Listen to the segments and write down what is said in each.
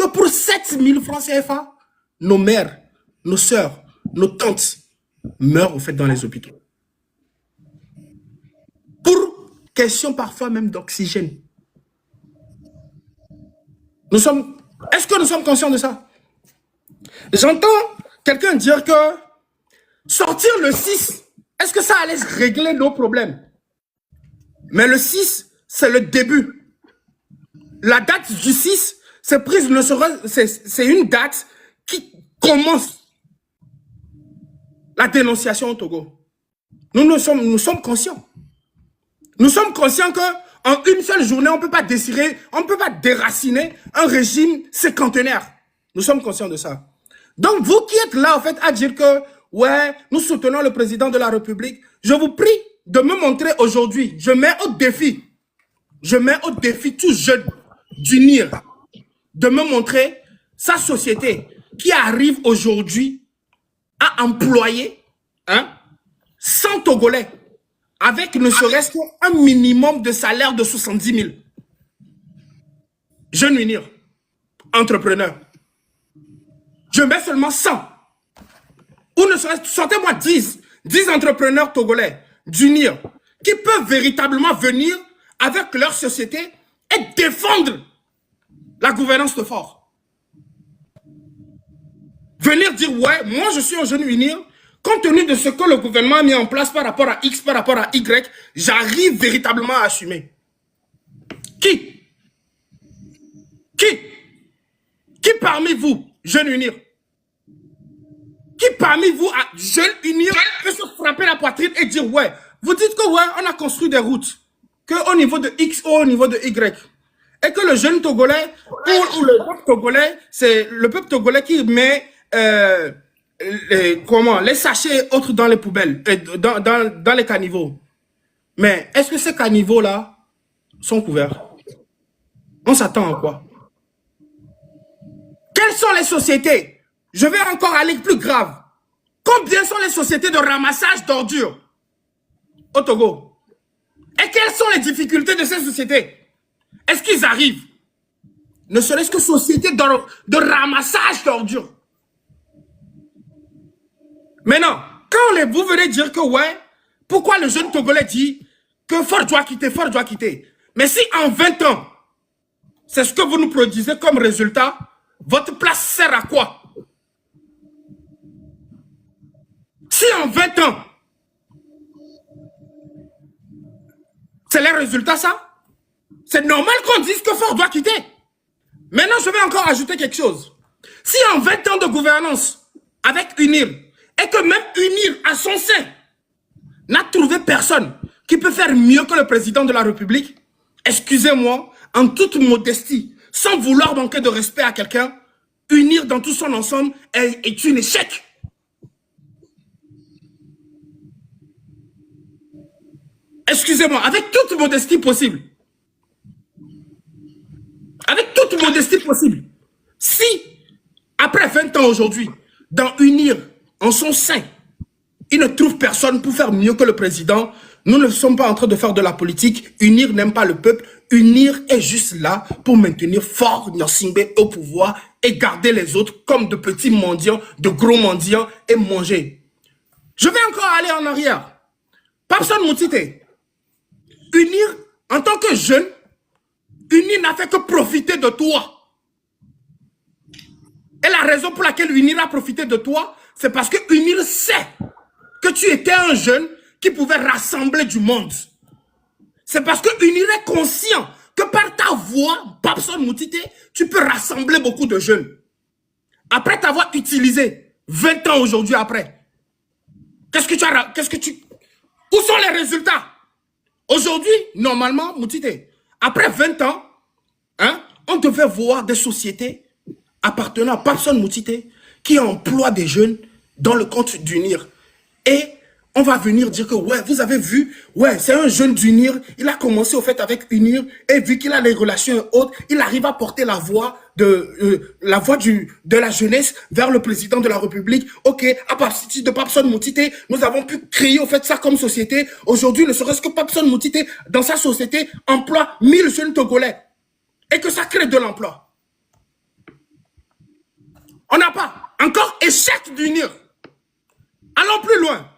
que pour 7 000 francs CFA, nos mères, nos sœurs, nos tantes meurent au fait dans les hôpitaux. Pour question parfois même d'oxygène. Est-ce que nous sommes conscients de ça? J'entends quelqu'un dire que sortir le 6, est-ce que ça allait régler nos problèmes? Mais le 6, c'est le début. La date du 6, c'est une date qui commence la dénonciation au Togo. Nous sommes conscients. Nous sommes conscients qu'en une seule journée, on ne peut pas déraciner un régime cinquantenaire. Nous sommes conscients de ça. Donc, vous qui êtes là, en fait, à dire que, ouais, nous soutenons le président de la République, je vous prie de me montrer aujourd'hui, je mets au défi tout jeune d'unir, de me montrer sa société qui arrive aujourd'hui à employer 100 Togolais avec ne serait-ce qu'un minimum de salaire de 70 000. Jeune unir, entrepreneur. Je mets seulement 100. Ou ne serait-ce, sortez-moi 10 entrepreneurs togolais d'unir qui peuvent véritablement venir avec leur société et défendre la gouvernance de fort. Venir dire, ouais, moi je suis un jeune unir, compte tenu de ce que le gouvernement a mis en place par rapport à X, par rapport à Y, j'arrive véritablement à assumer. Qui parmi vous, jeunes unir, qui parmi vous, jeunes unir, peut se frapper la poitrine et dire, ouais, vous dites que ouais, on a construit des routes, qu'au niveau de X ou au niveau de Y, et que le jeune Togolais, ou le peuple Togolais, c'est le peuple Togolais qui met les sachets et autres dans les poubelles, dans les caniveaux. Mais est-ce que ces caniveaux-là sont couverts? On s'attend à quoi? Quelles sont les sociétés? Je vais encore aller plus grave. Combien sont les sociétés de ramassage d'ordures au Togo? Et quelles sont les difficultés de ces sociétés? Est-ce qu'ils arrivent? Ne serait-ce que sociétés de ramassage d'ordures. Maintenant, quand vous venez dire que ouais, pourquoi le jeune Togolais dit que Fort doit quitter. Mais si en 20 ans, c'est ce que vous nous produisez comme résultat, votre place sert à quoi? Si en 20 ans, c'est les résultats ça? C'est normal qu'on dise que Fort doit quitter. Maintenant, je vais encore ajouter quelque chose. Si en 20 ans de gouvernance, avec UNIR, et que même UNIR à son sein n'a trouvé personne qui peut faire mieux que le président de la République, excusez-moi, en toute modestie, sans vouloir manquer de respect à quelqu'un, UNIR dans tout son ensemble est un échec. Excusez-moi, avec toute modestie possible. Avec toute modestie possible. Si, après 20 ans aujourd'hui, dans UNIR, en son sein, il ne trouve personne pour faire mieux que le président, nous ne sommes pas en train de faire de la politique. UNIR n'aime pas le peuple. UNIR est juste là pour maintenir fort Gnassingbé au pouvoir et garder les autres comme de petits mendiants, de gros mendiants et manger. Je vais encore aller en arrière. Papson Moutité, UNIR, en tant que jeune, UNIR n'a fait que profiter de toi. Et la raison pour laquelle UNIR a profité de toi, c'est parce que UNIR sait que tu étais un jeune qui pouvait rassembler du monde. C'est parce que UNIR est conscient que par ta voix, Papson Moutité, tu peux rassembler beaucoup de jeunes. Après t'avoir utilisé 20 ans aujourd'hui après, où sont les résultats? Aujourd'hui, normalement, Moutité, après 20 ans, on devait voir des sociétés appartenant à Papson Moutité qui emploient des jeunes dans le compte d'UNIR. Et on va venir dire que, ouais, vous avez vu, ouais, c'est un jeune d'UNIR, il a commencé au fait avec UNIR, et vu qu'il a les relations hautes, il arrive à porter la voix de la jeunesse vers le président de la République. Ok, à partir de Papson Moutité, nous avons pu créer au fait ça comme société. Aujourd'hui, ne serait-ce que Papson Moutité, dans sa société, emploie 1000 jeunes Togolais. Et que ça crée de l'emploi. On n'a pas. Encore échec d'unir. Allons plus loin.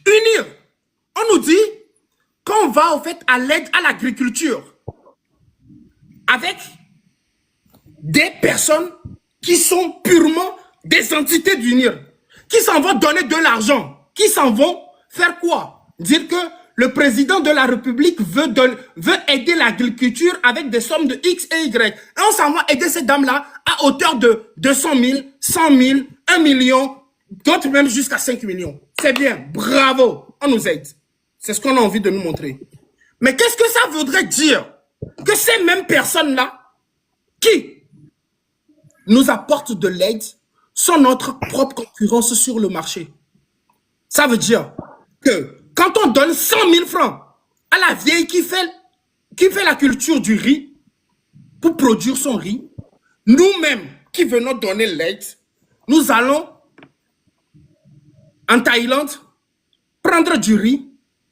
Unir. On nous dit qu'on va, au fait, à l'aide à l'agriculture avec des personnes qui sont purement des entités d'unir, qui s'en vont donner de l'argent, qui s'en vont faire quoi? Dire que le président de la République veut aider l'agriculture avec des sommes de X et Y. Et on s'en va aider ces dames-là à hauteur de 200 000, 100 000, 1 million, d'autres même jusqu'à 5 millions. C'est bien, bravo, on nous aide. C'est ce qu'on a envie de nous montrer. Mais qu'est-ce que ça voudrait dire? Que ces mêmes personnes-là, qui nous apportent de l'aide, sont notre propre concurrence sur le marché. Ça veut dire que quand on donne 100 000 francs à la vieille qui fait la culture du riz pour produire son riz, nous-mêmes qui venons donner l'aide, nous allons en Thaïlande prendre du riz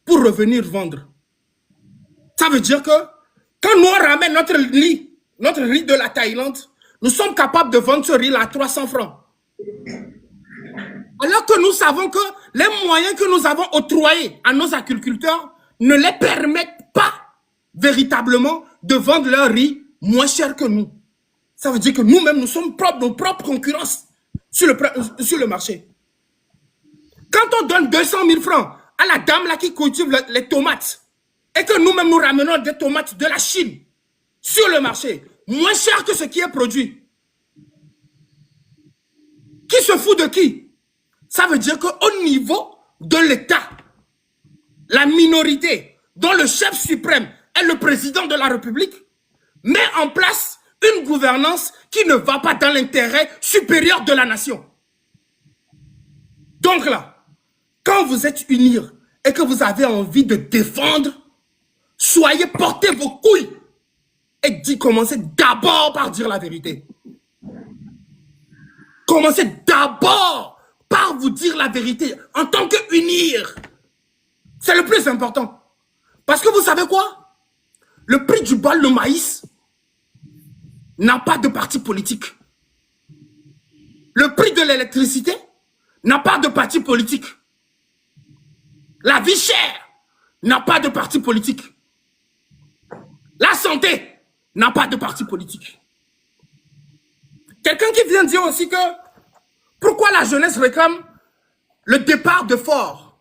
pour revenir vendre. Ça veut dire que quand nous ramène notre riz de la Thaïlande, nous sommes capables de vendre ce riz à 300 francs. Alors que nous savons que les moyens que nous avons octroyés à nos agriculteurs ne les permettent pas véritablement de vendre leur riz moins cher que nous. Ça veut dire que nous-mêmes, nous sommes nos propres concurrences sur le marché. Quand on donne 200 000 francs à la dame là qui cultive les tomates et que nous-mêmes nous ramenons des tomates de la Chine sur le marché, moins cher que ce qui est produit, qui se fout de qui? Ça veut dire qu'au niveau de l'État, la minorité, dont le chef suprême est le président de la République, met en place une gouvernance qui ne va pas dans l'intérêt supérieur de la nation. Donc là, quand vous êtes unis et que vous avez envie de défendre, soyez portez vos couilles et commencez d'abord par dire la vérité. Commencez d'abord par vous dire la vérité en tant qu'unir. C'est le plus important. Parce que vous savez quoi? Le prix du bol, le maïs, n'a pas de parti politique. Le prix de l'électricité n'a pas de parti politique. La vie chère n'a pas de parti politique. La santé n'a pas de parti politique. Quelqu'un qui vient dire aussi que pourquoi la jeunesse réclame le départ de Faure?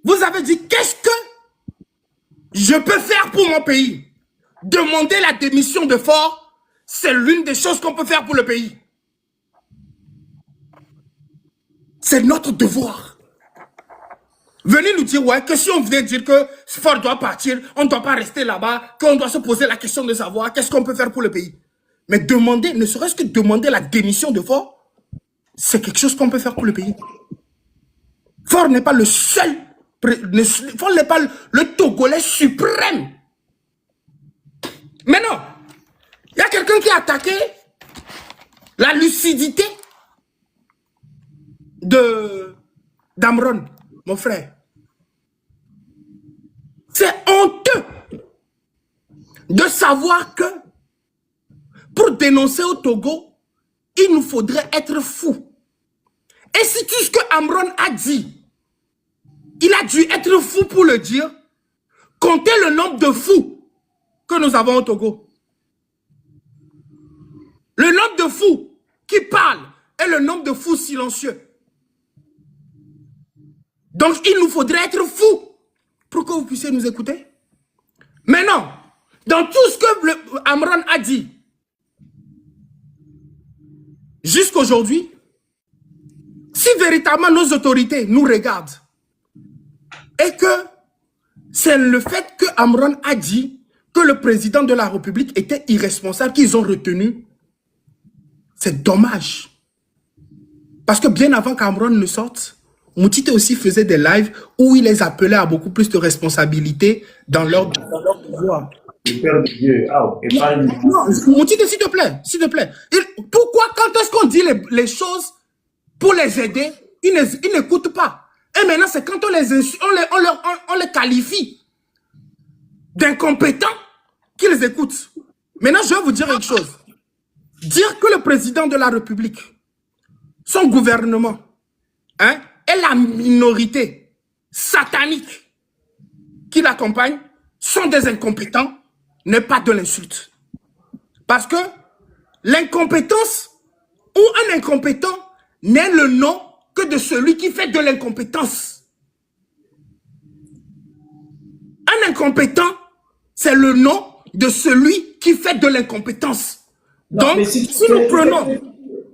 Vous avez dit, qu'est-ce que je peux faire pour mon pays? Demander la démission de Faure, c'est l'une des choses qu'on peut faire pour le pays. C'est notre devoir. Venez nous dire, ouais, que si on vient dire que Faure doit partir, on ne doit pas rester là-bas, qu'on doit se poser la question de savoir qu'est-ce qu'on peut faire pour le pays. Mais demander, ne serait-ce que demander la démission de Faure, c'est quelque chose qu'on peut faire pour le pays. Faure n'est pas le seul, Faure n'est pas le Togolais suprême. Mais non, il y a quelqu'un qui a attaqué la lucidité d'Amron, mon frère. C'est honteux de savoir que pour dénoncer au Togo, il nous faudrait être fou. Et si tout ce que Amron a dit, il a dû être fou pour le dire, comptez le nombre de fous que nous avons au Togo. Le nombre de fous qui parlent et le nombre de fous silencieux. Donc, il nous faudrait être fous pour que vous puissiez nous écouter. Mais non, dans tout ce que Amron a dit, jusqu'aujourd'hui, si véritablement nos autorités nous regardent et que c'est le fait que Amron a dit que le président de la République était irresponsable qu'ils ont retenu, c'est dommage. Parce que bien avant qu'Amron ne sorte, Moutite aussi faisait des lives où il les appelait à beaucoup plus de responsabilités dans leur pouvoir. Non, Moutite, s'il te plaît, s'il te plaît. Pourquoi quand est-ce qu'on dit les choses pour les aider, ils n'écoutent pas? Et maintenant, c'est quand on les qualifie d'incompétents qu'ils écoutent. Maintenant, je vais vous dire une chose. dire que le président de la République, son gouvernement, hein, et la minorité satanique qui l'accompagne sont des incompétents n'est pas de l'insulte. Parce que l'incompétence ou un incompétent n'est le nom que de celui qui fait de l'incompétence. Un incompétent, c'est le nom de celui qui fait de l'incompétence. Donc, si nous prenons...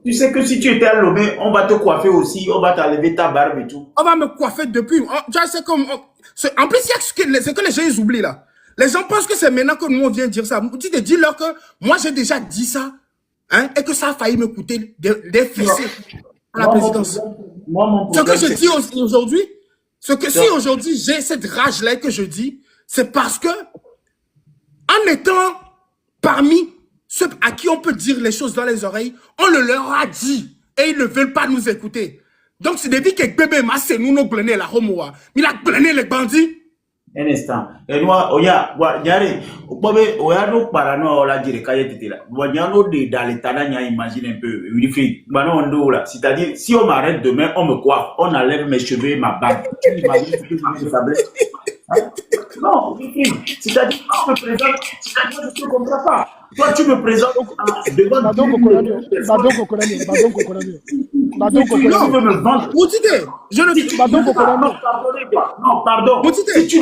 Tu sais que si tu étais à Lomé, on va te coiffer aussi, on va t'enlever ta barbe et tout. On va me coiffer depuis. C'est comme, en plus, il y a ce que les gens ils oublient là. Les gens pensent que c'est maintenant que nous on vient dire ça. Tu te dis leur que moi j'ai déjà dit ça, hein, et que ça a failli me coûter des fessées à la présidence. Ce que je dis aujourd'hui, si aujourd'hui j'ai cette rage-là que je dis, c'est parce que en étant parmi ceux à qui on peut dire les choses dans les oreilles, on le leur a dit et ils ne veulent pas nous écouter. Donc c'est des vies que bébé m'a c'est nous glené la homoa, mais il a glené les bandits. Un instant. Et moi, oya, yare, oya no parano la dire kaye titela. Wanyano de dans l'état là, imagine un peu. Wilfried, maintenant on là. C'est-à-dire, si on m'arrête demain, on me coiffe, on enlève mes cheveux et ma barbe. Tu imagines ce que je vais. Non, c'est-à-dire, je me présente, c'est-à-dire, je ne comprends pas. Toi, tu me présentes devant Non, tu veux me vendre. Moutide, je ne dis pas. Non, pardon. Moutide, si tu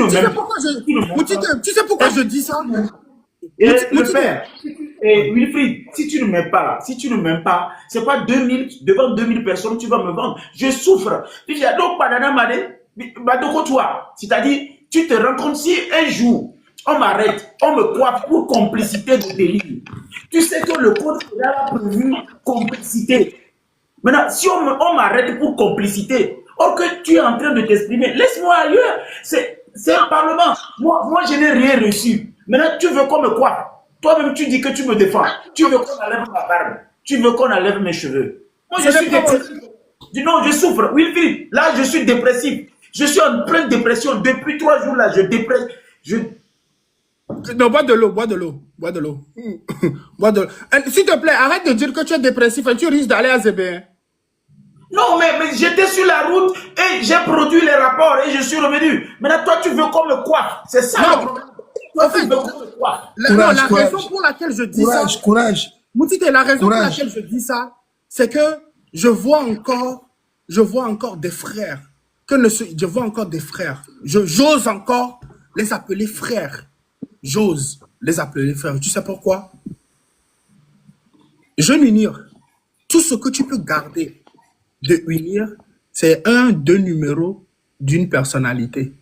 sais pourquoi je dis ça? Et le père, et Wilfried, si tu ne m'aimes pas là, si tu ne m'aimes pas, c'est pas 2000, devant 2000 personnes, tu vas me vendre. Je souffre. C'est-à-dire, tu te rends compte si un jour, on m'arrête, on me coiffe pour complicité de délit. Tu sais que le code pénal a prévu complicité. Maintenant, si on m'arrête pour complicité, or que tu es en train de t'exprimer, laisse-moi ailleurs. C'est un parlement. Moi, je n'ai rien reçu. Maintenant, tu veux qu'on me coiffe. Toi-même, tu dis que tu me défends. Tu veux qu'on enlève ma barbe. Tu veux qu'on enlève mes cheveux. Moi, je suis dépressif. Non, je souffre. Oui, là, je suis dépressif. Je suis en pleine dépression. Depuis 3 jours, là, je dépresse. Non, bois de l'eau, bois de l'eau, bois de l'eau. Bois de l'eau. S'il te plaît, arrête de dire que tu es dépressif et tu risques d'aller à Zébé. Non, mais j'étais sur la route et j'ai produit les rapports et je suis revenu. Maintenant, toi, tu veux qu'on me coiffe. C'est ça le problème. Toi, tu veux qu'on me coiffe. La raison pour laquelle je dis ça... Courage. Moutite, la raison pour laquelle je dis ça, c'est que je vois encore des frères. Je vois encore des frères. J'ose encore les appeler frères. J'ose les appeler frères. Tu sais pourquoi? Jeune unir, tout ce que tu peux garder de unir, c'est 2 numéros d'une personnalité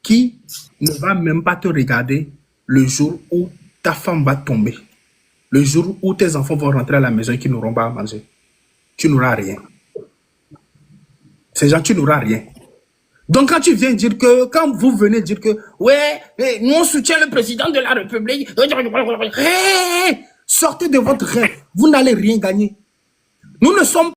qui ne va même pas te regarder le jour où ta femme va tomber. Le jour où tes enfants vont rentrer à la maison et qu'ils n'auront pas à manger. Tu n'auras rien. Ces gens, tu n'auras rien. Donc, quand tu viens dire que, quand vous venez dire que, ouais, nous on soutient le président de la République, sortez de votre rêve, vous n'allez rien gagner. Nous ne sommes